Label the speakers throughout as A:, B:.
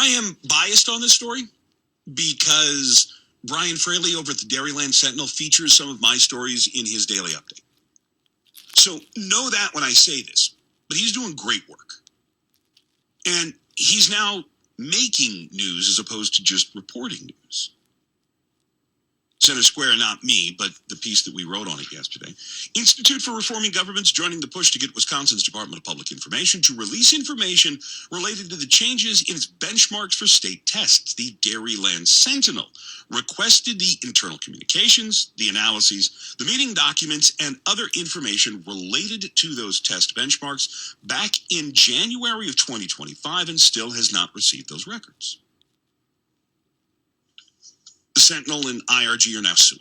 A: I am biased on this story because Brian Fraley over at the Dairyland Sentinel features some of my stories in his daily update. So know that when I say this, but he's doing great work. And he's now making news as opposed to just reporting news. Center Square, not me, but the piece that we wrote on it yesterday. Institute for Reforming Government's joining the push to get Wisconsin's Department of Public Information to release information related to the changes in its benchmarks for state tests. The Dairyland Sentinel requested the internal communications, the analyses, the meeting documents, and other information related to those test benchmarks back in January of 2025 and still has not received those records. The Sentinel and IRG are now suing.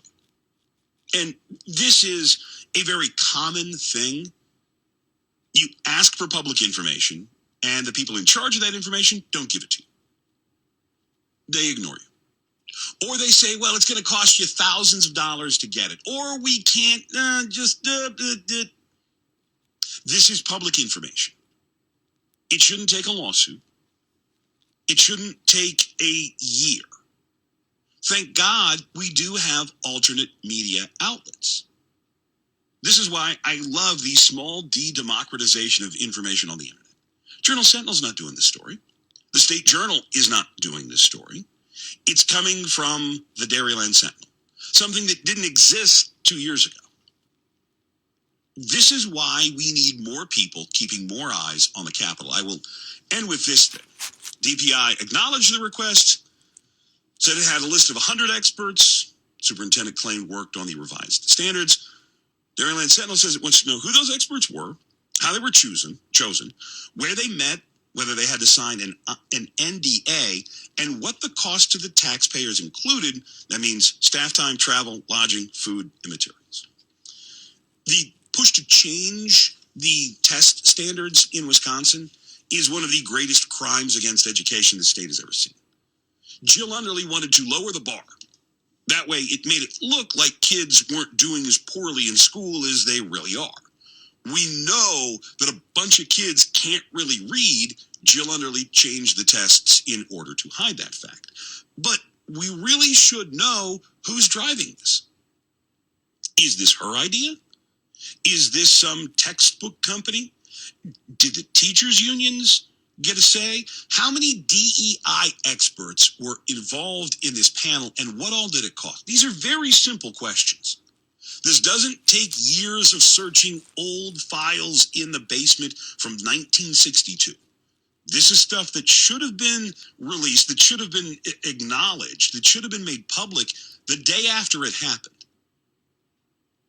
A: And this is a very common thing. You ask for public information, and the people in charge of that information don't give it to you. They ignore you. Or they say, well, it's going to cost you thousands of dollars to get it. Or we can't This is public information. It shouldn't take a lawsuit. It shouldn't take a year. Thank God we do have alternate media outlets. This is why I love the small de-democratization of information on the internet. Journal Sentinel's not doing this story. The State Journal is not doing this story. It's coming from the Dairyland Sentinel, something that didn't exist 2 years ago. This is why we need more people keeping more eyes on the Capitol. I will end with this thing. DPI acknowledged the request, said it had a list of 100 experts. Superintendent claimed worked on the revised standards. Dairyland Sentinel says it wants to know who those experts were, how they were chosen, where they met, whether they had to sign an NDA, and what the cost to the taxpayers included. That means staff time, travel, lodging, food, and materials. The push to change the test standards in Wisconsin is one of the greatest crimes against education the state has ever seen. Jill Underly wanted to lower the bar. That way, it made it look like kids weren't doing as poorly in school as they really are. We know that a bunch of kids can't really read. Jill Underly changed the tests in order to hide that fact. But we really should know who's driving this. Is this her idea? Is this some textbook company? Did the teachers' unions get a say? How many DEI experts were involved in this panel, and what all did it cost? These are very simple questions. This doesn't take years of searching old files in the basement from 1962. This is stuff that should have been released, that should have been acknowledged, that should have been made public the day after it happened.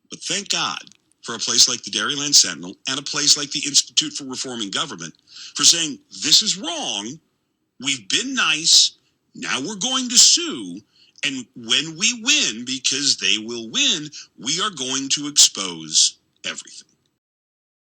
A: But thank God for a place like the Dairyland Sentinel and a place like the Institute for Reforming Government for saying, this is wrong, we've been nice, now we're going to sue, and when we win, because they will win, we are going to expose everything.